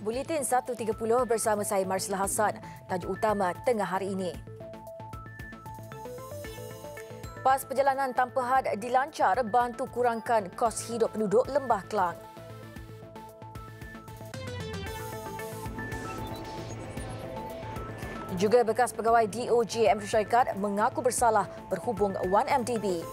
Buletin 1.30 bersama saya Marsla Hassan. Tajuk utama tengah hari ini. PAS perjalanan tanpa had dilancar bantu kurangkan kos hidup penduduk Lembah Kelang. Juga bekas pegawai DOJ Amerika Syarikat mengaku bersalah berhubung 1MDB.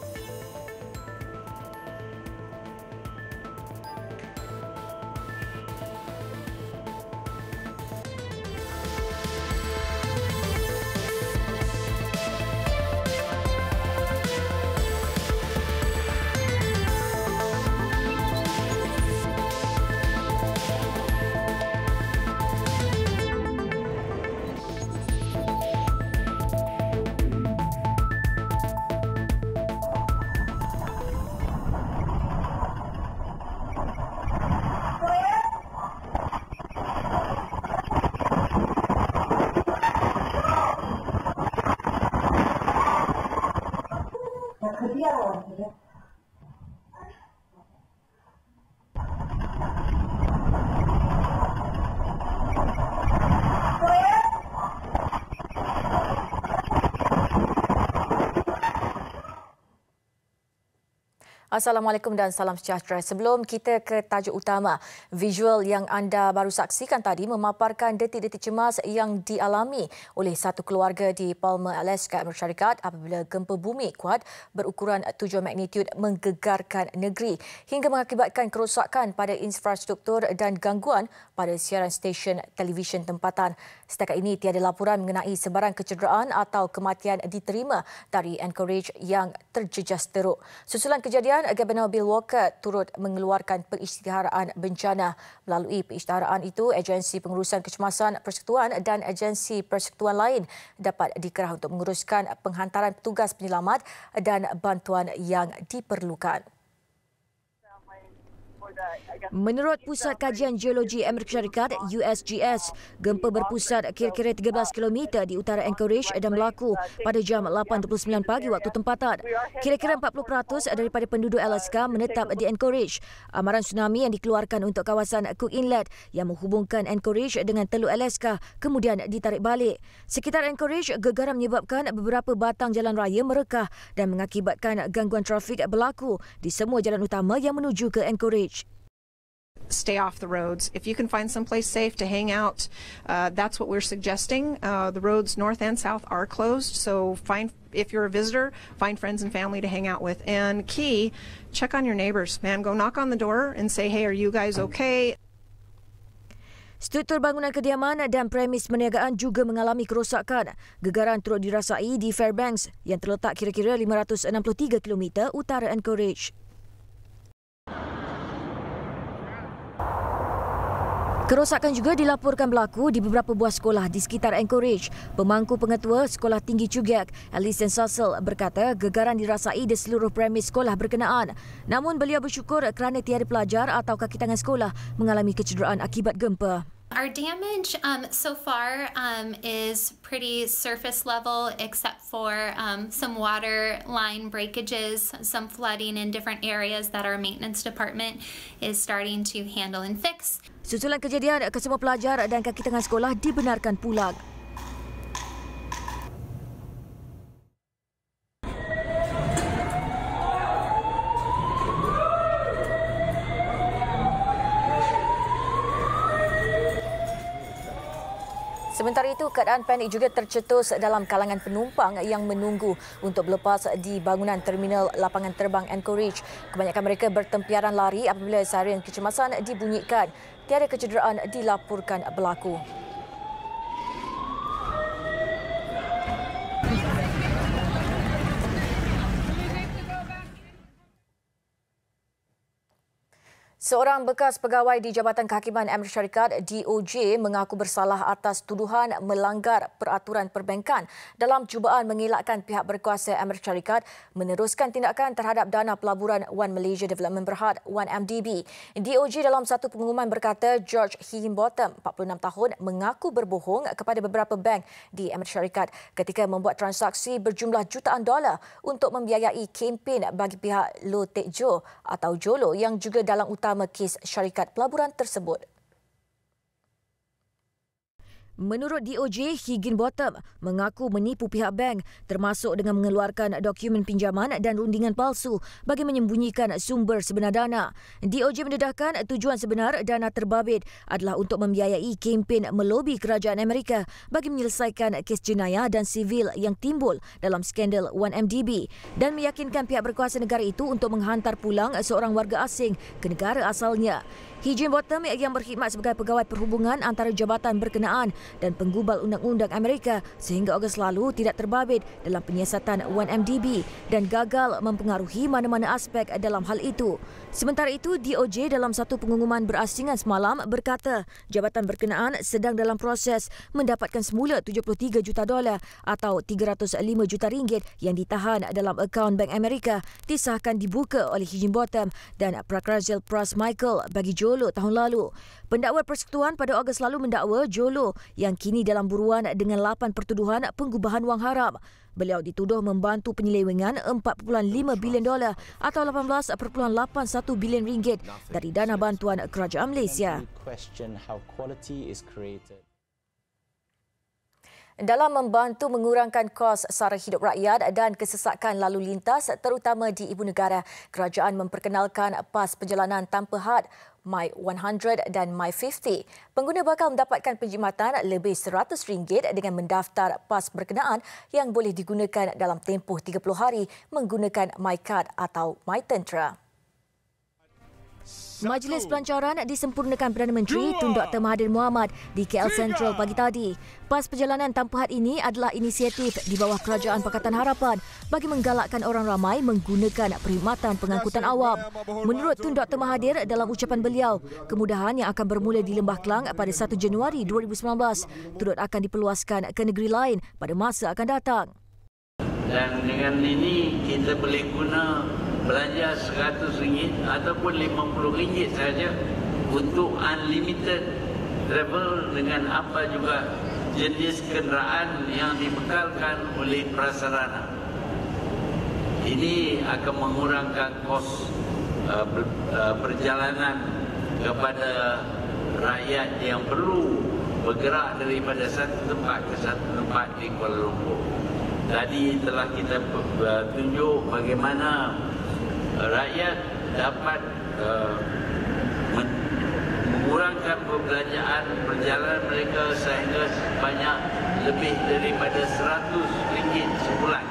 Assalamualaikum dan salam sejahtera. Sebelum kita ke tajuk utama, visual yang anda baru saksikan tadi memaparkan detik-detik cemas yang dialami oleh satu keluarga di Palmer, Alaska, Amerika Syarikat apabila gempa bumi kuat berukuran 7 magnitud menggegarkan negeri hingga mengakibatkan kerosakan pada infrastruktur dan gangguan pada siaran stesen televisyen tempatan. Setakat ini tiada laporan mengenai sebarang kecederaan atau kematian diterima dari Anchorage yang terjejas teruk. Susulan kejadian, Gubernur Bill Walker turut mengeluarkan perisytiharaan bencana. Melalui perisytiharaan itu, agensi pengurusan kecemasan persekutuan dan agensi persekutuan lain dapat dikerah untuk menguruskan penghantaran petugas penyelamat dan bantuan yang diperlukan. Menurut Pusat Kajian Geologi Amerika Syarikat USGS, gempa berpusat kira-kira 13 km di utara Anchorage dan berlaku pada jam 8.29 pagi waktu tempatan. Kira-kira 40% daripada penduduk Alaska menetap di Anchorage. Amaran tsunami yang dikeluarkan untuk kawasan Cook Inlet yang menghubungkan Anchorage dengan Teluk Alaska kemudian ditarik balik. Sekitar Anchorage, gegaran menyebabkan beberapa batang jalan raya merekah dan mengakibatkan gangguan trafik berlaku di semua jalan utama yang menuju ke Anchorage. Stay off the roads. If you can find someplace safe to hang out, that's what we're suggesting. The roads north and south are closed, so if you're a visitor, find friends and family to hang out with. And key, check on your neighbors. Man, go knock on the door and say, hey, are you guys okay? Struktur bangunan kediaman dan premis perniagaan juga mengalami kerosakan. Gegaran turut dirasai di Fairbanks yang terletak kira-kira 563 km utara Anchorage. Kerosakan juga dilaporkan berlaku di beberapa buah sekolah di sekitar Anchorage. Pemangku pengetua Sekolah Tinggi Chugach, Alison Sassel, berkata gegaran dirasai di seluruh premis sekolah berkenaan. Namun beliau bersyukur kerana tiada pelajar atau kaki tangan sekolah mengalami kecederaan akibat gempa. Our damage so far is pretty surface level, except for some water line breakages, some flooding in different areas that our maintenance department is starting to handle and fix. Susulan kejadian, kesemua pelajar dan kaki tangan sekolah dibenarkan pulang. Sementara itu, keadaan panik juga tercetus dalam kalangan penumpang yang menunggu untuk berlepas di bangunan terminal lapangan terbang Anchorage. Kebanyakan mereka bertempiaran lari apabila siren kecemasan dibunyikan. Tiada kecederaan dilaporkan berlaku. Seorang bekas pegawai di Jabatan Kehakiman Amerika Syarikat DOJ mengaku bersalah atas tuduhan melanggar peraturan perbankan dalam cubaan mengelakkan pihak berkuasa Amerika Syarikat meneruskan tindakan terhadap dana pelaburan One Malaysia Development Berhad 1MDB. DOJ dalam satu pengumuman berkata George Higginbotham, 46 tahun, mengaku berbohong kepada beberapa bank di Amerika Syarikat ketika membuat transaksi berjumlah jutaan dolar untuk membiayai kempen bagi pihak Low Tech Joe atau JOLO yang juga dalang utama kes syarikat pelaburan tersebut. Menurut DOJ, Higginbotham mengaku menipu pihak bank termasuk dengan mengeluarkan dokumen pinjaman dan rundingan palsu bagi menyembunyikan sumber sebenar dana. DOJ mendedahkan tujuan sebenar dana terbabit adalah untuk membiayai kempen melobi kerajaan Amerika bagi menyelesaikan kes jenayah dan sivil yang timbul dalam skandal 1MDB dan meyakinkan pihak berkuasa negara itu untuk menghantar pulang seorang warga asing ke negara asalnya. Higginbotham yang berkhidmat sebagai pegawai perhubungan antara jabatan berkenaan dan penggubal undang-undang Amerika sehingga Ogos lalu tidak terbabit dalam penyiasatan 1MDB dan gagal mempengaruhi mana-mana aspek dalam hal itu. Sementara itu, DOJ dalam satu pengumuman berasingan semalam berkata jabatan berkenaan sedang dalam proses mendapatkan semula $73 juta atau 305 juta ringgit yang ditahan dalam akaun Bank Amerika disahkan dibuka oleh Higginbotham dan Prakrazil Pras Michael bagi Jolo tahun lalu. Pendakwa persekutuan pada Ogos lalu mendakwa Jolo yang kini dalam buruan dengan 8 pertuduhan penggubahan wang haram. Beliau dituduh membantu penyelewengan $4.5 bilion atau 18.81 bilion ringgit dari dana bantuan kerajaan Malaysia. Dalam membantu mengurangkan kos sara hidup rakyat dan kesesakan lalu lintas terutama di ibu negara, kerajaan memperkenalkan PAS perjalanan tanpa had My100 dan My50. Pengguna bakal mendapatkan penjimatan lebih RM100 dengan mendaftar PAS berkenaan yang boleh digunakan dalam tempoh 30 hari menggunakan MyCard atau MyTentera. Majlis Pelancaran disempurnakan Perdana Menteri Tun Dr. Mahathir Mohamad di KL Sentral pagi tadi. PAS perjalanan tanpa had ini adalah inisiatif di bawah Kerajaan Pakatan Harapan bagi menggalakkan orang ramai menggunakan perkhidmatan pengangkutan awam. Menurut Tun Dr. Mahathir dalam ucapan beliau, kemudahan yang akan bermula di Lembah Kelang pada 1 Januari 2019 turut akan diperluaskan ke negeri lain pada masa akan datang. Dan dengan ini kita boleh guna belanja RM100 ataupun RM50 saja untuk unlimited travel dengan apa juga jenis kenderaan yang dibekalkan oleh prasarana. Ini akan mengurangkan kos perjalanan kepada rakyat yang perlu bergerak daripada satu tempat ke satu tempat di Kuala Lumpur. Tadi telah kita tunjuk bagaimana rakyat dapat mengurangkan perbelanjaan perjalanan mereka sehingga sebanyak lebih daripada RM100 sebulan.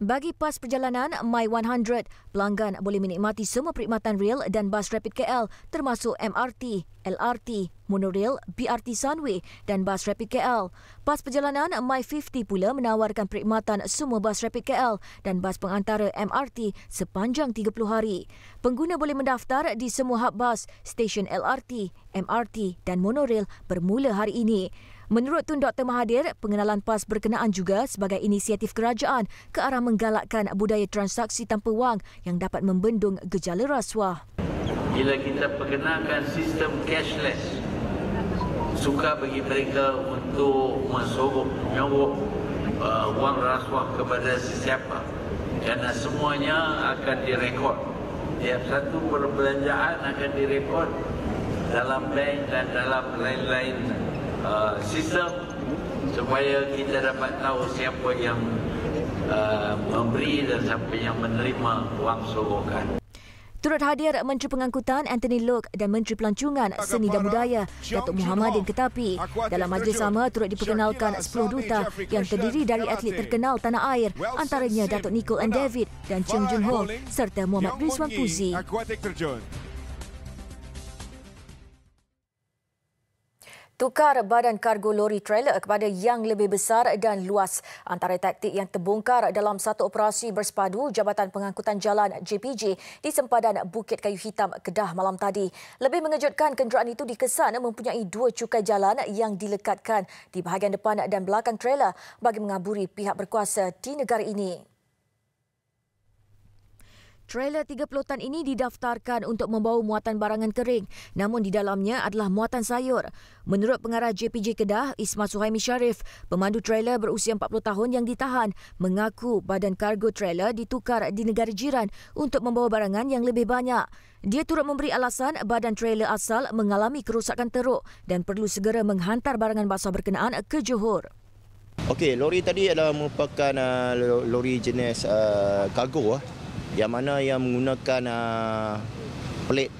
Bagi PAS perjalanan My100, pelanggan boleh menikmati semua perkhidmatan rel dan bas Rapid KL termasuk MRT, LRT, monorail, BRT Sunway dan bas Rapid KL. PAS perjalanan My50 pula menawarkan perkhidmatan semua bas Rapid KL dan bas pengantara MRT sepanjang 30 hari. Pengguna boleh mendaftar di semua hub bas, stesen LRT, MRT dan monorail bermula hari ini. Menurut Tun Dr. Mahathir, pengenalan PAS berkenaan juga sebagai inisiatif kerajaan ke arah menggalakkan budaya transaksi tanpa wang yang dapat membendung gejala rasuah. Bila kita perkenalkan sistem cashless, sukar bagi mereka untuk menyogok wang rasuah kepada sesiapa kerana semuanya akan direkod. Tiap satu perbelanjaan akan direkod dalam bank dan dalam lain-lain sistem supaya kita dapat tahu siapa yang memberi dan siapa yang menerima wang sogokan. Turut hadir Menteri Pengangkutan Anthony Loke dan Menteri Pelancongan Seni dan Budaya Datuk Muhammadin Ketapi. Dalam majlis sama turut diperkenalkan 10 duta yang terdiri dari atlet terkenal tanah air antaranya Datuk Nicole and David dan Cheng Jun Ho serta Muhammad Rizwan Puzi. Tukar badan kargo lori trailer kepada yang lebih besar dan luas antara taktik yang terbongkar dalam satu operasi bersepadu Jabatan Pengangkutan Jalan JPJ di sempadan Bukit Kayu Hitam, Kedah malam tadi. Lebih mengejutkan, kenderaan itu dikesan mempunyai 2 cukai jalan yang dilekatkan di bahagian depan dan belakang trailer bagi mengaburi pihak berkuasa di negara ini. Trailer 30 tan ini didaftarkan untuk membawa muatan barangan kering, namun di dalamnya adalah muatan sayur. Menurut pengarah JPJ Kedah, Isma Suhaimi Sharif, pemandu trailer berusia 40 tahun yang ditahan mengaku badan kargo trailer ditukar di negara jiran untuk membawa barangan yang lebih banyak. Dia turut memberi alasan badan trailer asal mengalami kerosakan teruk dan perlu segera menghantar barangan basah berkenaan ke Johor. Okey, lori tadi adalah merupakan lori jenis kargo yang mana yang menggunakan pelik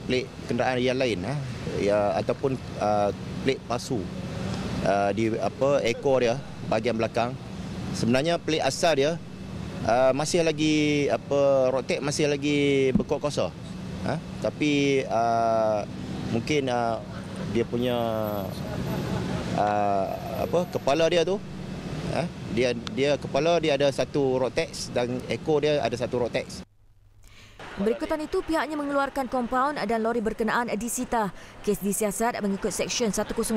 pelik kenderaan yang lain ya, ataupun pelik palsu di ekor dia bahagian belakang. Sebenarnya pelik asal dia masih lagi road tag masih lagi berkuasa. Tapi mungkin dia punya kepala dia tu dia kepala dia ada satu rotex dan ekor dia ada satu rotex. Berikutan itu, pihaknya mengeluarkan kompaun dan lori berkenaan disita. Kes disiasat mengikut Seksyen 108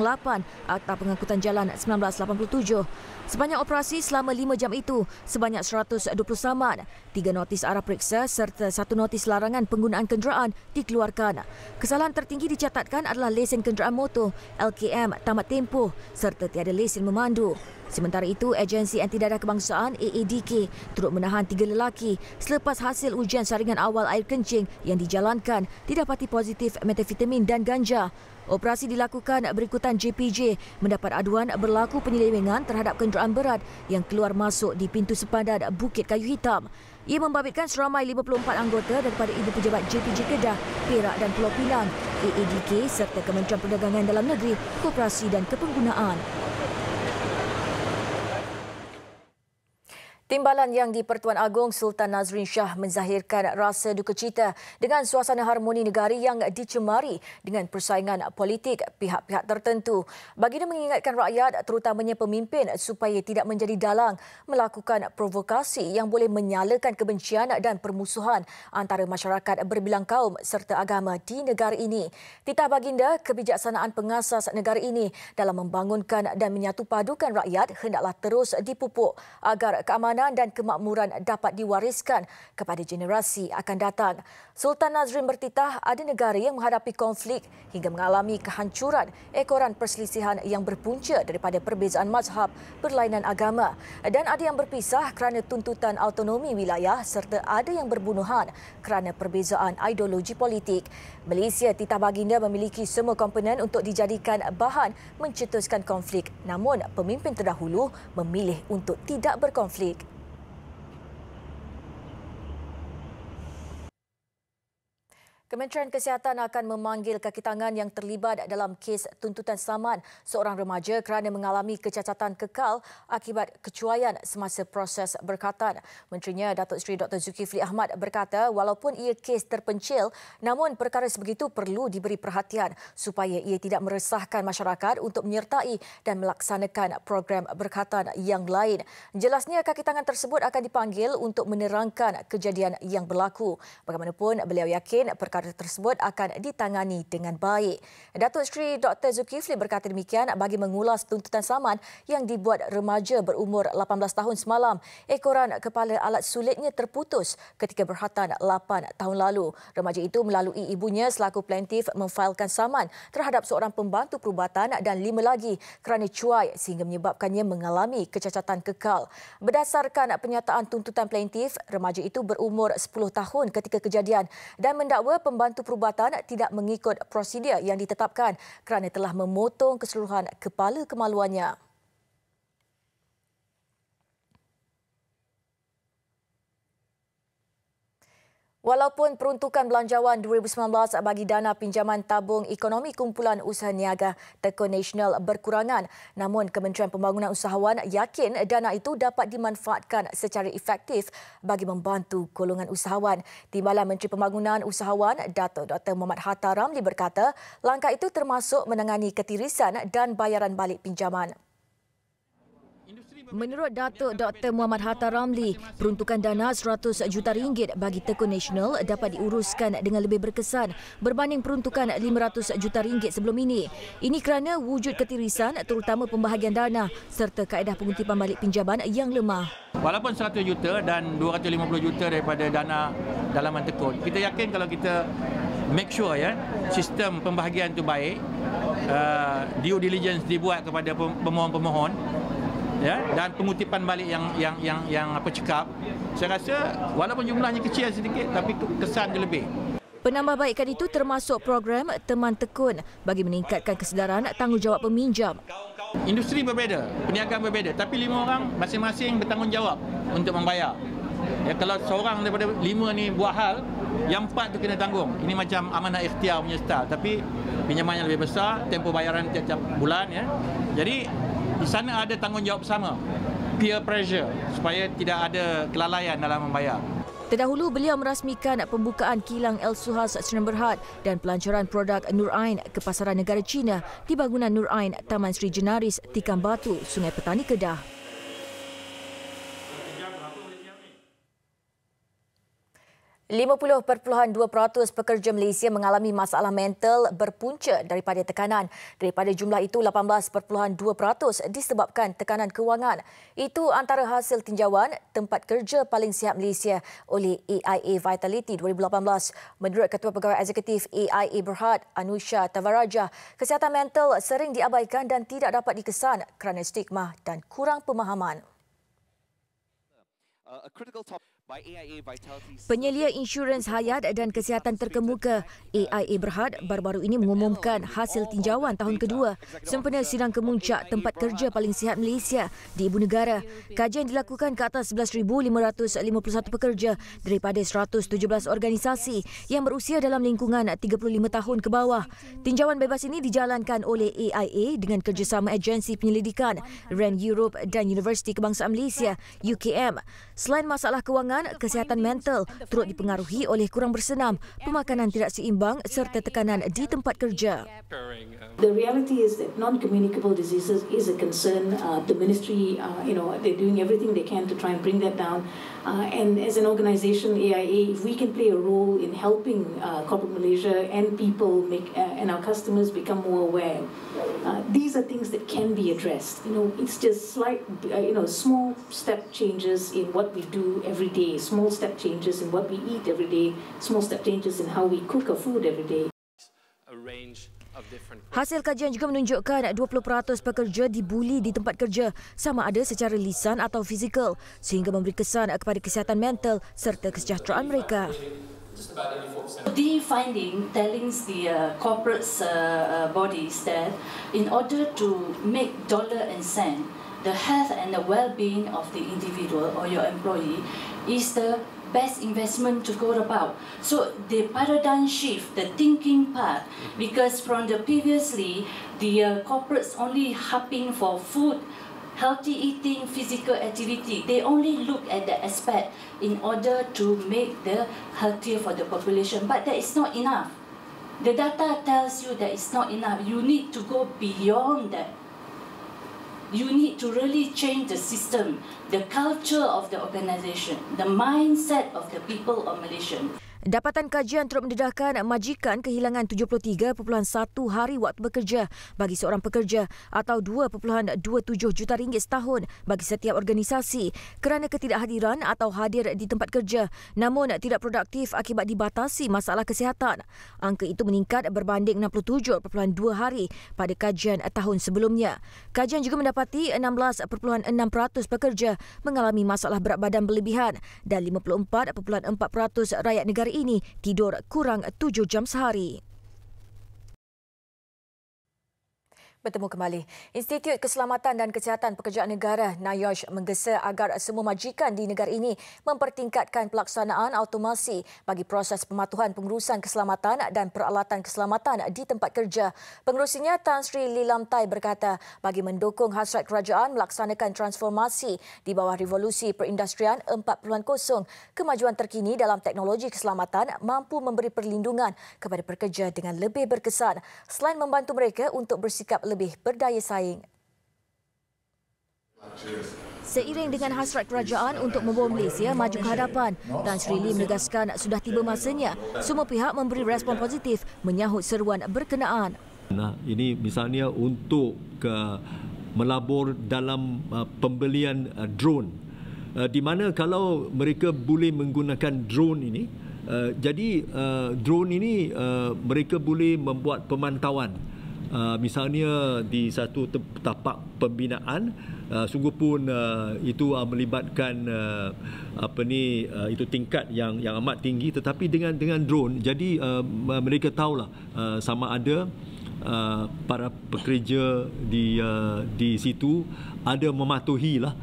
Akta Pengangkutan Jalan 1987. Sepanjang operasi selama 5 jam itu, sebanyak 120 saman, 3 notis arah periksa serta 1 notis larangan penggunaan kenderaan dikeluarkan. Kesalahan tertinggi dicatatkan adalah lesen kenderaan motor, LKM, tamat tempoh serta tiada lesen memandu. Sementara itu, Agensi Anti Dadah Kebangsaan AADK turut menahan 3 lelaki selepas hasil ujian saringan awal air kencing yang dijalankan didapati positif metafetamin dan ganja. Operasi dilakukan berikutan JPJ mendapat aduan berlaku penyelewengan terhadap kenderaan berat yang keluar masuk di pintu sepadan Bukit Kayu Hitam. Ia membabitkan seramai 54 anggota daripada Ibu Pejabat JPJ Kedah, Perak dan Pulau Pinang, AADK serta Kementerian Perdagangan Dalam Negeri, Koperasi dan Kepenggunaan. Timbalan Yang di-Pertuan Agong Sultan Nazrin Shah menzahirkan rasa duka cita dengan suasana harmoni negara yang dicemari dengan persaingan politik pihak-pihak tertentu. Baginda mengingatkan rakyat, terutamanya pemimpin, supaya tidak menjadi dalang melakukan provokasi yang boleh menyalakan kebencian dan permusuhan antara masyarakat berbilang kaum serta agama di negara ini. Titah baginda, kebijaksanaan pengasas negara ini dalam membangunkan dan menyatupadukan rakyat hendaklah terus dipupuk agar keamanan dan kemakmuran dapat diwariskan kepada generasi akan datang. Sultan Nazrin bertitah ada negara yang menghadapi konflik hingga mengalami kehancuran ekoran perselisihan yang berpunca daripada perbezaan mazhab, berlainan agama, dan ada yang berpisah kerana tuntutan autonomi wilayah serta ada yang berbunuhan kerana perbezaan ideologi politik. Malaysia, titah baginda, memiliki semua komponen untuk dijadikan bahan mencetuskan konflik, namun pemimpin terdahulu memilih untuk tidak berkonflik. Kementerian Kesihatan akan memanggil kaki tangan yang terlibat dalam kes tuntutan saman seorang remaja kerana mengalami kecacatan kekal akibat kecuaian semasa proses berkatan. Menterinya Datuk Seri Dr. Zulkifli Ahmad berkata walaupun ia kes terpencil, namun perkara sebegitu perlu diberi perhatian supaya ia tidak meresahkan masyarakat untuk menyertai dan melaksanakan program berkatan yang lain. Jelasnya kaki tangan tersebut akan dipanggil untuk menerangkan kejadian yang berlaku. Bagaimanapun, beliau yakin perkara tersebut akan ditangani dengan baik. Datuk Seri Dr. Zulkifli berkata demikian bagi mengulas tuntutan saman yang dibuat remaja berumur 18 tahun semalam. Ekoran kepala alat sulitnya terputus ketika berkhatan 8 tahun lalu. Remaja itu melalui ibunya selaku plaintiff memfailkan saman terhadap seorang pembantu perubatan dan 5 lagi kerana cuai sehingga menyebabkannya mengalami kecacatan kekal. Berdasarkan penyataan tuntutan plaintiff, remaja itu berumur 10 tahun ketika kejadian dan mendakwa pembantu perubatan tidak mengikut prosedur yang ditetapkan kerana telah memotong keseluruhan kepala kemaluannya. Walaupun peruntukan belanjawan 2019 bagi dana pinjaman tabung ekonomi kumpulan usaha niaga Tekun Nasional berkurangan, namun Kementerian Pembangunan Usahawan yakin dana itu dapat dimanfaatkan secara efektif bagi membantu golongan usahawan. Timbalan Menteri Pembangunan Usahawan Datuk Dr. Muhammad Hatta Ramli berkata, langkah itu termasuk menangani ketirisan dan bayaran balik pinjaman. Industri Menurut Datuk Dr. Muhammad Hatta Ramli, peruntukan dana RM100 juta bagi Tekun Nasional dapat diuruskan dengan lebih berkesan berbanding peruntukan RM500 juta sebelum ini. Ini kerana wujud ketirisan terutama pembahagian dana serta kaedah pengutipan balik pinjaman yang lemah. Walaupun 100 juta dan 250 juta daripada dana dalaman Tekun, kita yakin kalau kita make sure sistem pembahagian itu baik, due diligence dibuat kepada pemohon-pemohon, dan pengutipan balik yang cekap, saya rasa walaupun jumlahnya kecil sedikit tapi kesan dia lebih. Penambahbaikan itu termasuk program Teman Tekun bagi meningkatkan kesedaran tanggungjawab peminjam. Industri berbeza, perniagaan berbeza, tapi 5 orang masing-masing bertanggungjawab untuk membayar. Kalau seorang daripada 5 ni buat hal, yang 4 tu kena tanggung. Ini macam amanah ikhtiar punya style, tapi pinjaman yang lebih besar, tempoh bayaran tiap-tiap bulan. Jadi di sana ada tanggungjawab bersama, peer pressure, supaya tidak ada kelalaian dalam membayar. Terdahulu, beliau merasmikan pembukaan kilang El Suhas Sdn Bhd dan pelancaran produk Nur Ain ke pasaran negara China di bangunan Nur Ain, Taman Sri Jenaris, Tikam Batu, Sungai Petani, Kedah. 50.2% pekerja Malaysia mengalami masalah mental berpunca daripada tekanan. Daripada jumlah itu, 18.2% disebabkan tekanan kewangan. Itu antara hasil tinjauan tempat kerja paling sihat Malaysia oleh AIA Vitality 2018. Menurut Ketua Pegawai Eksekutif AIA Berhad, Anusha Tavaraja, kesihatan mental sering diabaikan dan tidak dapat dikesan kerana stigma dan kurang pemahaman. Penyelia insurans hayat dan kesihatan terkemuka AIA Berhad baru-baru ini mengumumkan hasil tinjauan tahun kedua sempena sidang kemuncak tempat kerja paling sihat Malaysia di Ibu Negara. Kajian dilakukan ke atas 11,551 pekerja daripada 117 organisasi yang berusia dalam lingkungan 35 tahun ke bawah. Tinjauan bebas ini dijalankan oleh AIA dengan kerjasama agensi penyelidikan RAND Europe dan Universiti Kebangsaan Malaysia UKM. Selain masalah kewangan, kesihatan mental turut dipengaruhi oleh kurang bersenam, pemakanan tidak seimbang serta tekanan di tempat kerja. The reality is that non-communicable diseases is a concern. The ministry, they're doing everything they can to try and bring that down. And as an organisation, AIA, if we can play a role in helping corporate Malaysia and people and our customers become more aware, these are things that can be addressed. It's just slight, small step changes in what we do every day, small step changes in what we eat every day, small step changes in how we cook our food every day. Hasil kajian juga menunjukkan 20% pekerja dibuli di tempat kerja, sama ada secara lisan atau fizikal, sehingga memberi kesan kepada kesihatan mental serta kesejahteraan mereka. The finding telling the corporate bodies that in order to make dollar and cent, the health and the well-being of the individual or your employee is the best investment to go about. So the paradigm shift, the thinking part, because from the previously, the corporates only harping for food, healthy eating, physical activity. They only look at the aspect in order to make the healthier for the population. But that is not enough. The data tells you that it's not enough. You need to go beyond that. You need to really change the system, the culture of the organisation, the mindset of the people of Malaysia. Dapatan kajian turut mendedahkan majikan kehilangan 73.1 hari waktu bekerja bagi seorang pekerja atau RM2.27 juta setahun bagi setiap organisasi kerana ketidakhadiran atau hadir di tempat kerja namun tidak produktif akibat dibatasi masalah kesihatan. Angka itu meningkat berbanding 67.2 hari pada kajian tahun sebelumnya. Kajian juga mendapati 16.6% pekerja mengalami masalah berat badan berlebihan dan 54.4% rakyat negara ini tidur kurang 7 jam sehari. Bertemu kembali. Institut Keselamatan dan Kesihatan Pekerjaan Negara NIOSH menggesa agar semua majikan di negara ini mempertingkatkan pelaksanaan automasi bagi proses pematuhan pengurusan keselamatan dan peralatan keselamatan di tempat kerja. Pengerusinya Tan Sri Lilam Tai berkata bagi mendukung hasrat kerajaan melaksanakan transformasi di bawah revolusi perindustrian 4.0, kemajuan terkini dalam teknologi keselamatan mampu memberi perlindungan kepada pekerja dengan lebih berkesan selain membantu mereka untuk bersikap lebih berdaya saing. Seiring dengan hasrat kerajaan untuk membawa Malaysia maju ke hadapan, Tan Sri Lee menegaskan sudah tiba masanya semua pihak memberi respon positif menyahut seruan berkenaan. Nah, ini misalnya untuk melabur dalam pembelian drone, di mana kalau mereka boleh menggunakan drone ini, jadi drone ini mereka boleh membuat pemantauan. Misalnya di satu tapak pembinaan, sungguh pun itu melibatkan itu tingkat yang amat tinggi, tetapi dengan drone, jadi mereka tahulah sama ada para pekerja di situ ada mematuhilah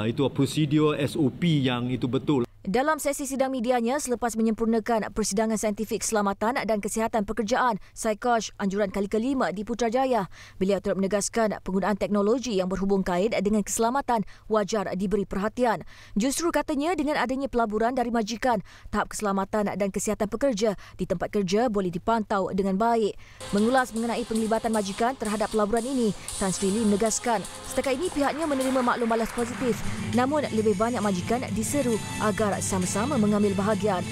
itu prosedur SOP yang itu betul. Dalam sesi sidang medianya selepas menyempurnakan persidangan saintifik keselamatan dan kesihatan pekerjaan Saikosh anjuran kali kelima di Putrajaya, beliau turut menegaskan penggunaan teknologi yang berhubung kait dengan keselamatan wajar diberi perhatian. Justru katanya dengan adanya pelaburan dari majikan, tahap keselamatan dan kesihatan pekerja di tempat kerja boleh dipantau dengan baik. Mengulas mengenai penglibatan majikan terhadap pelaburan ini, Tan Sri Lee menegaskan setakat ini pihaknya menerima maklum balas positif, namun lebih banyak majikan diseru agar sama-sama mengambil bahagian.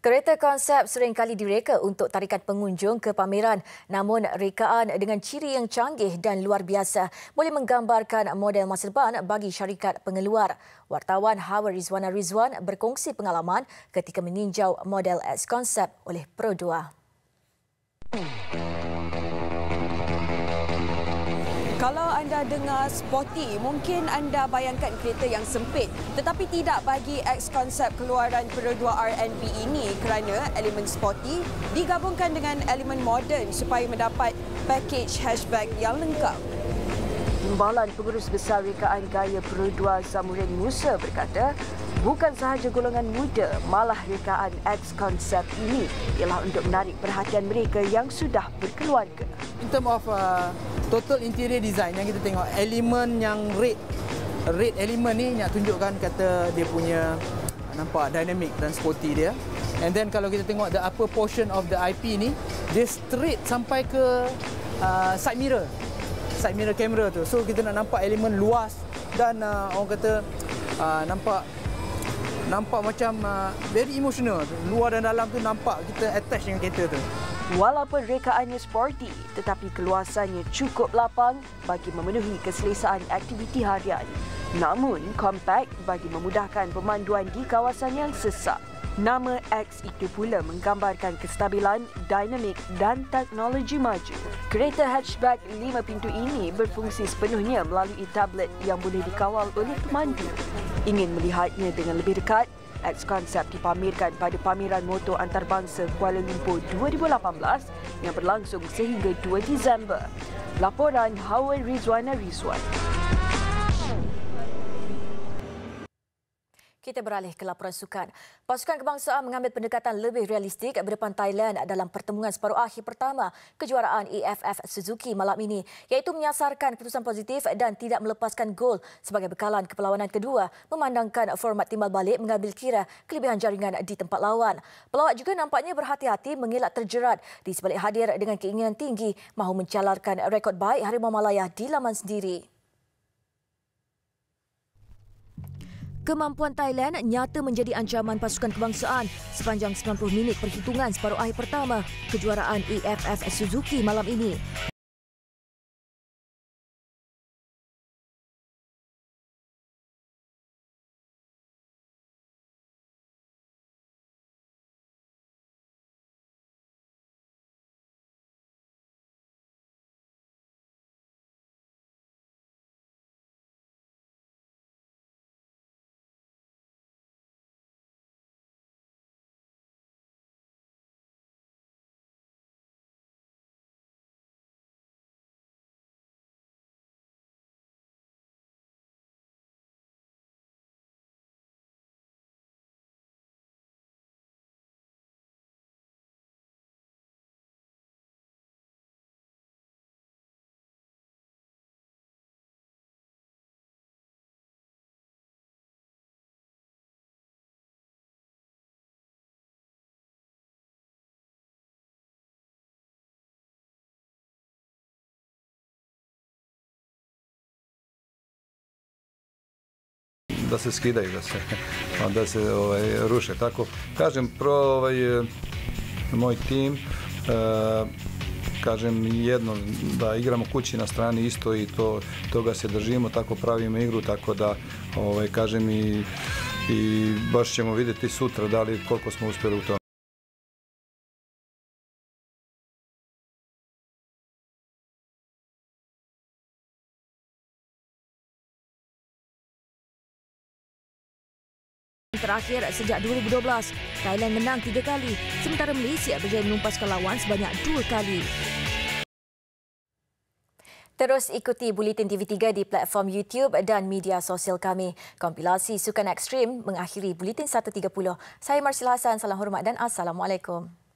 Kereta konsep seringkali direka untuk tarikan pengunjung ke pameran, namun rekaan dengan ciri yang canggih dan luar biasa boleh menggambarkan model masa depan bagi syarikat pengeluar. Wartawan Hawa Rizwana Rizwan berkongsi pengalaman ketika meninjau model X konsep oleh Pro2. Kalau anda dengar sporty, mungkin anda bayangkan kereta yang sempit. Tetapi tidak bagi X konsep keluaran Pro2 RNB ini kerana elemen sporty digabungkan dengan elemen moden supaya mendapat package hatchback yang lengkap. Timbalan Pengurus Besar Rekaan Gaya Pro2 Zamurin Musa berkata, bukan sahaja golongan muda, malah rekaan X konsep ini ialah untuk menarik perhatian mereka yang sudah berkeluarga. In term of total interior design yang kita tengok, elemen yang red element ni nak tunjukkan kata dia punya nampak dynamic dan sporty dia. And then kalau kita tengok the upper portion of the IP ni, dia straight sampai ke side mirror kamera tu. So kita nak nampak elemen luas dan orang kata nampak macam very emotional. Luar dan dalam tu nampak kita attach dengan kereta tu. Walaupun rekaannya sporty, tetapi keluasannya cukup lapang bagi memenuhi keselesaan aktiviti harian. Namun, compact bagi memudahkan pemanduan di kawasan yang sesak. Nama X itu pula menggambarkan kestabilan, dinamik dan teknologi maju. Kereta hatchback 5 pintu ini berfungsi sepenuhnya melalui tablet yang boleh dikawal oleh pemandu. Ingin melihatnya dengan lebih dekat? X konsep dipamerkan pada pameran motor antarabangsa Kuala Lumpur 2018 yang berlangsung sehingga 2 Disember. Laporan Hawa Rizwana Rizwan. Kita beralih ke laporan sukan. Pasukan kebangsaan mengambil pendekatan lebih realistik berdepan Thailand dalam pertemuan separuh akhir pertama kejuaraan AFF Suzuki malam ini, iaitu menyasarkan keputusan positif dan tidak melepaskan gol sebagai bekalan ke perlawanan kedua, memandangkan format timbal balik mengambil kira kelebihan jaringan di tempat lawan. Pelawat juga nampaknya berhati-hati mengelak terjerat di sebalik hadir dengan keinginan tinggi mahu mencalarkan rekod baik Harimau Malaya di laman sendiri. Kemampuan Thailand nyata menjadi ancaman pasukan kebangsaan sepanjang 90 minit perhitungan separuh akhir pertama kejuaraan AFF Suzuki malam ini. da se skidaju, da se ruše. Tako, kažem, moj tim, kažem jedno, da igramo kući na strani isto i toga se držimo, tako pravimo igru, tako da, kažem, i baš ćemo vidjeti sutra da li koliko smo uspjeli u tome. Terakhir sejak 2012, Thailand menang 3 kali, sementara Malaysia berjaya menumpaskan lawan sebanyak 2 kali. Terus ikuti Buletin TV3 di platform YouTube dan media sosial kami. Kompilasi Sukan Ekstrim mengakhiri Buletin 1.30. Saya Marsil Hassan, salam hormat dan Assalamualaikum.